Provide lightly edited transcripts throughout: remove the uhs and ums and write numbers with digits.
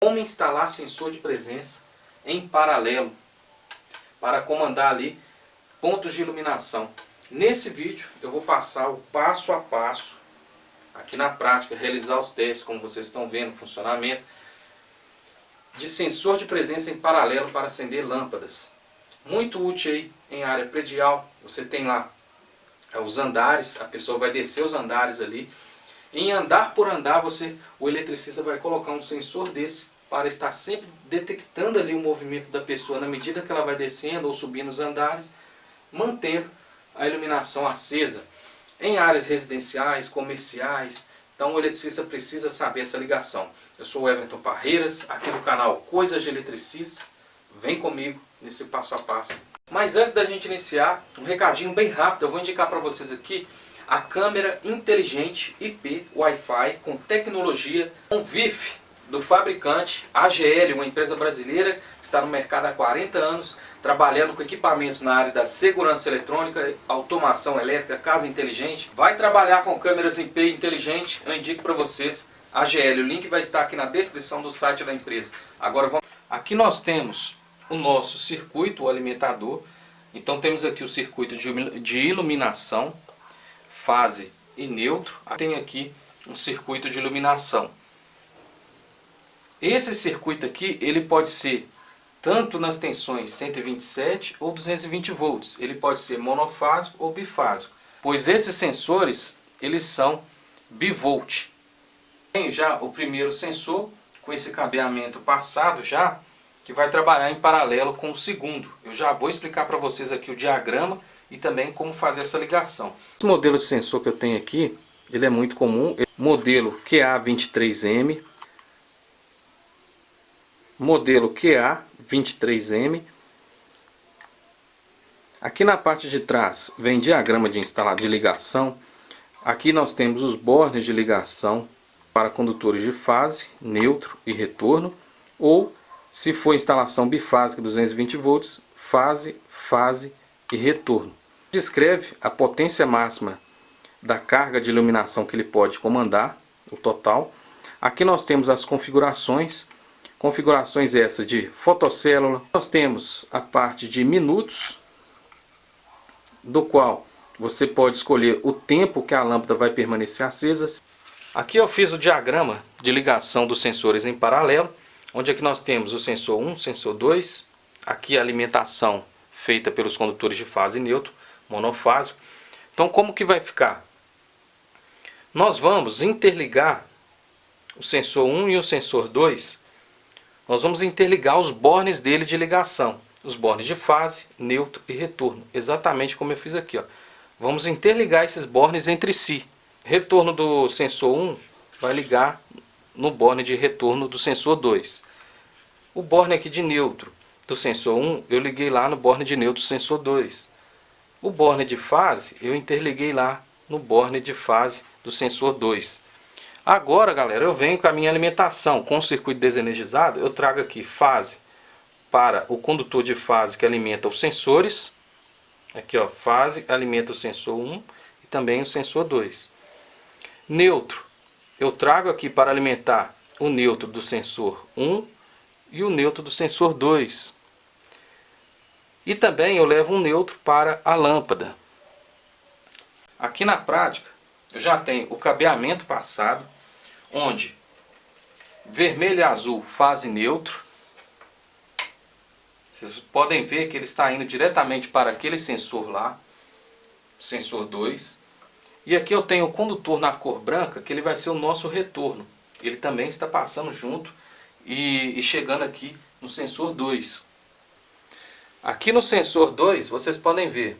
como instalar sensor de presença em paralelo para comandar ali pontos de iluminação. Nesse vídeo eu vou passar o passo a passo, aqui na prática, realizar os testes, como vocês estão vendo, o funcionamento de sensor de presença em paralelo para acender lâmpadas. Muito útil aí em área predial. Você tem lá os andares, a pessoa vai descer os andares ali. Em andar por andar, o eletricista vai colocar um sensor desse para estar sempre detectando ali o movimento da pessoa na medida que ela vai descendo ou subindo os andares, mantendo a iluminação acesa. Em áreas residenciais, comerciais, então o eletricista precisa saber essa ligação. Eu sou o Everton Parreiras, aqui no canal Coisas de Eletricista. Vem comigo nesse passo a passo. Mas antes da gente iniciar, um recadinho bem rápido. Eu vou indicar para vocês aqui a câmera inteligente IP Wi-Fi com tecnologia com Wi-Fi do fabricante AGL, uma empresa brasileira que está no mercado há 40 anos, trabalhando com equipamentos na área da segurança eletrônica, automação elétrica, casa inteligente. Vai trabalhar com câmeras IP inteligente, eu indico para vocês AGL. O link vai estar aqui na descrição do site da empresa. Agora vamos. Aqui nós temos o nosso circuito, o alimentador. Então temos aqui o circuito de iluminação, fase e neutro. Tem aqui um circuito de iluminação. Esse circuito aqui, ele pode ser tanto nas tensões 127 ou 220 volts. Ele pode ser monofásico ou bifásico, pois esses sensores, eles são bivolt. Tem já o primeiro sensor com esse cabeamento passado já, que vai trabalhar em paralelo com o segundo. Eu já vou explicar para vocês aqui o diagrama e também como fazer essa ligação. Esse modelo de sensor que eu tenho aqui, ele é muito comum. Modelo QA23M. Modelo QA23M. Aqui na parte de trás vem diagrama de ligação. Aqui nós temos os bornes de ligação para condutores de fase, neutro e retorno, ou se for instalação bifásica 220 volts, fase, fase e retorno. Descreve a potência máxima da carga de iluminação que ele pode comandar, o total. Aqui nós temos as configurações essas de fotocélula. Nós temos a parte de minutos, do qual você pode escolher o tempo que a lâmpada vai permanecer acesa. Aqui eu fiz o diagrama de ligação dos sensores em paralelo, onde aqui nós temos o sensor 1, sensor 2, aqui a alimentação feita pelos condutores de fase neutro, monofásico. Então como que vai ficar? Nós vamos interligar o sensor 1 e o sensor 2, nós vamos interligar os bornes dele de ligação, os bornes de fase, neutro e retorno, exatamente como eu fiz aqui, ó. Vamos interligar esses bornes entre si. Retorno do sensor 1 vai ligar no borne de retorno do sensor 2. O borne aqui de neutro do sensor 1, eu liguei lá no borne de neutro do sensor 2. O borne de fase, eu interliguei lá no borne de fase do sensor 2. Agora, galera, eu venho com a minha alimentação com o circuito desenergizado. Eu trago aqui fase para o condutor de fase que alimenta os sensores. Aqui, ó, fase alimenta o sensor 1 e também o sensor 2. Neutro, eu trago aqui para alimentar o neutro do sensor 1 e o neutro do sensor 2. E também eu levo um neutro para a lâmpada. Aqui na prática, eu já tenho o cabeamento passado, onde vermelho e azul fase neutro. Vocês podem ver que ele está indo diretamente para aquele sensor lá, sensor 2. E aqui eu tenho o condutor na cor branca, que ele vai ser o nosso retorno. Ele também está passando junto e chegando aqui no sensor 2. Aqui no sensor 2, vocês podem ver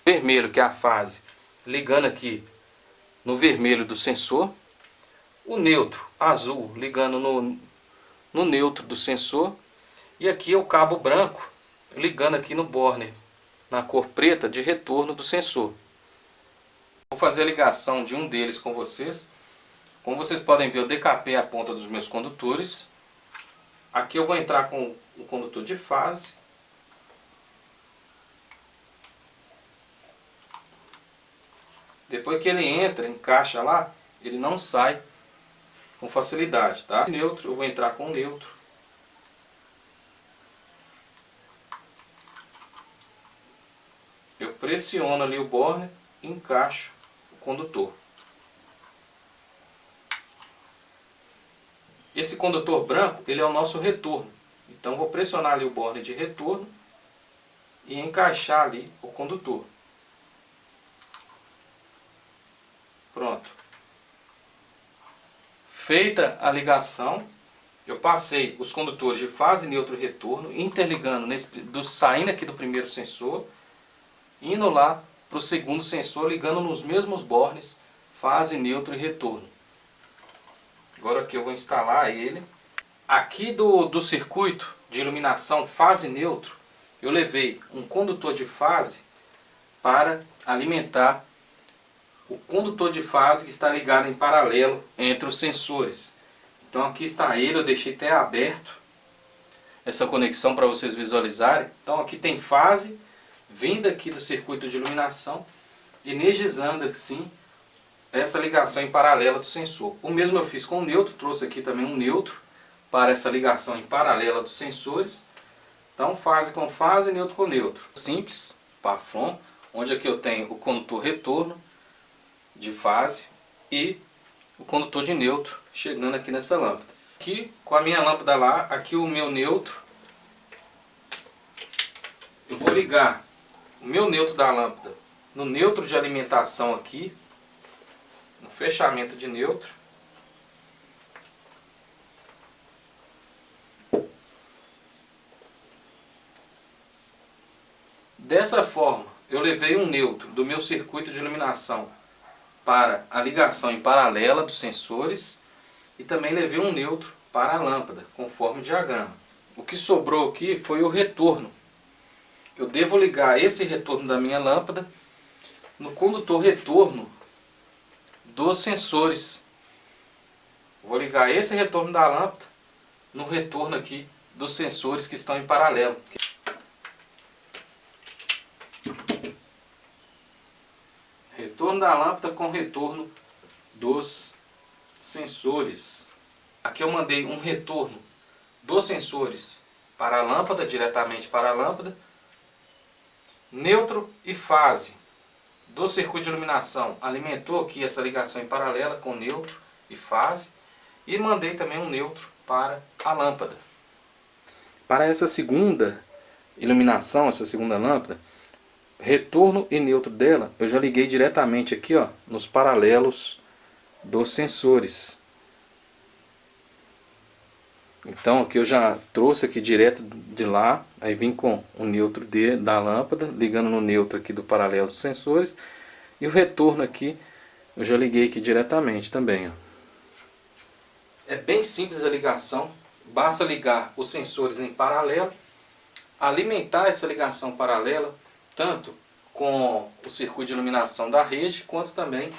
vermelho, que é a fase, ligando aqui no vermelho do sensor. O neutro, azul, ligando no neutro do sensor. E aqui é o cabo branco, ligando aqui no borne, na cor preta, de retorno do sensor. Vou fazer a ligação de um deles com vocês. Como vocês podem ver, eu decapei a ponta dos meus condutores. Aqui eu vou entrar com o condutor de fase. Depois que ele entra, encaixa lá, ele não sai com facilidade, tá? Neutro, eu vou entrar com neutro. pressiono ali o borne e encaixo o condutor. Esse condutor branco, ele é o nosso retorno. Então vou pressionar ali o borne de retorno e encaixar ali o condutor. Pronto. Feita a ligação, eu passei os condutores de fase, neutro e retorno, interligando, saindo aqui do primeiro sensor, indo lá para o segundo sensor, ligando nos mesmos bornes, fase, neutro e retorno. Agora aqui eu vou instalar ele. Aqui do circuito de iluminação fase neutro, eu levei um condutor de fase para alimentar o condutor de fase que está ligado em paralelo entre os sensores. Então aqui está ele, eu deixei até aberto essa conexão para vocês visualizarem. Então aqui tem fase, vindo aqui do circuito de iluminação, energizando assim essa ligação em paralelo do sensor. O mesmo eu fiz com o neutro, trouxe aqui também um neutro para essa ligação em paralela dos sensores. Então fase com fase, neutro com neutro. Simples, Pafron, onde aqui eu tenho o condutor retorno de fase e o condutor de neutro chegando aqui nessa lâmpada. Aqui com a minha lâmpada lá, aqui o meu neutro, eu vou ligar o meu neutro da lâmpada no neutro de alimentação aqui, no fechamento de neutro. Dessa forma, eu levei um neutro do meu circuito de iluminação para a ligação em paralela dos sensores e também levei um neutro para a lâmpada, conforme o diagrama. O que sobrou aqui foi o retorno. Eu devo ligar esse retorno da minha lâmpada no condutor retorno dos sensores. Vou ligar esse retorno da lâmpada no retorno aqui dos sensores que estão em paralelo. Retorno da lâmpada com retorno dos sensores. Aqui eu mandei um retorno dos sensores para a lâmpada, diretamente para a lâmpada. Neutro e fase do circuito de iluminação alimentou aqui essa ligação em paralela com neutro e fase. E mandei também um neutro para a lâmpada. Para essa segunda iluminação, essa segunda lâmpada, retorno e neutro dela, eu já liguei diretamente aqui, ó, nos paralelos dos sensores. Então aqui eu já trouxe aqui direto de lá, aí vim com o neutro da lâmpada, ligando no neutro aqui do paralelo dos sensores, e o retorno aqui eu já liguei aqui diretamente também, ó. É bem simples a ligação, basta ligar os sensores em paralelo, alimentar essa ligação paralela, tanto com o circuito de iluminação da rede, quanto também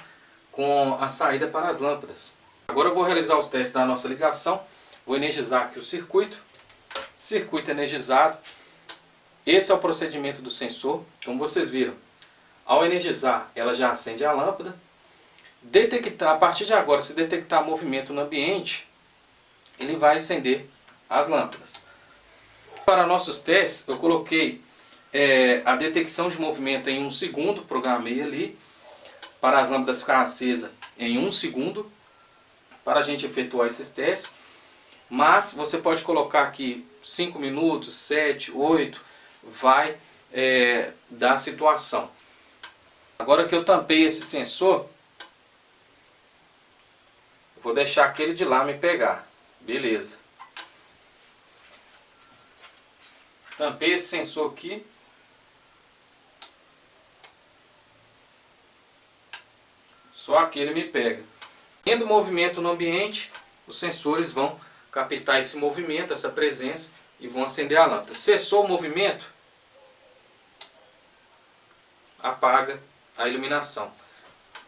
com a saída para as lâmpadas. Agora eu vou realizar os testes da nossa ligação. Vou energizar aqui o circuito. Circuito energizado. Esse é o procedimento do sensor. Como vocês viram, ao energizar, ela já acende a lâmpada. A partir de agora, se detectar movimento no ambiente, ele vai acender as lâmpadas. Para nossos testes, eu coloquei a detecção de movimento em 1 segundo, programei ali, para as lâmpadas ficarem acesas em 1 segundo, para a gente efetuar esses testes. Mas você pode colocar aqui 5 minutos, 7, 8, vai dar a situação. Agora que eu tampei esse sensor, vou deixar aquele de lá me pegar. Beleza. Tampei esse sensor aqui. Só aquele me pega. Tendo movimento no ambiente, os sensores vão captar esse movimento, essa presença, e vão acender a lâmpada. Cessou o movimento, apaga a iluminação.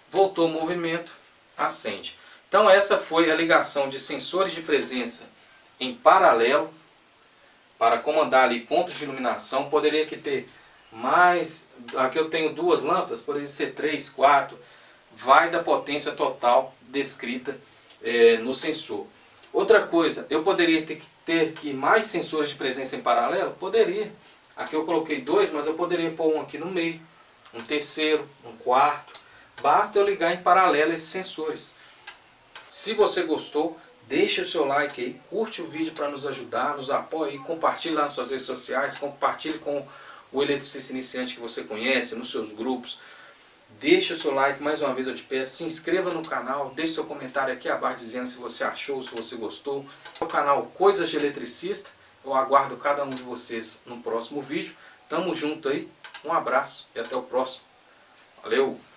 Voltou o movimento, acende. Então essa foi a ligação de sensores de presença em paralelo para comandar ali pontos de iluminação. Poderia aqui ter mais, aqui eu tenho 2 lâmpadas, poderia ser 3, 4, vai da potência total descrita no sensor. Outra coisa, eu poderia ter aqui mais sensores de presença em paralelo? Poderia. Aqui eu coloquei 2, mas eu poderia pôr um aqui no meio, um terceiro, um quarto. Basta eu ligar em paralelo esses sensores. Se você gostou, deixe o seu like aí, curte o vídeo para nos ajudar, nos apoie, compartilhe lá nas suas redes sociais, compartilhe com o eletricista iniciante que você conhece, nos seus grupos. Deixe o seu like, mais uma vez eu te peço, se inscreva no canal, deixe seu comentário aqui abaixo dizendo se você achou, se você gostou. O canal Coisas de Eletricista, eu aguardo cada um de vocês no próximo vídeo. Tamo junto aí, um abraço e até o próximo. Valeu!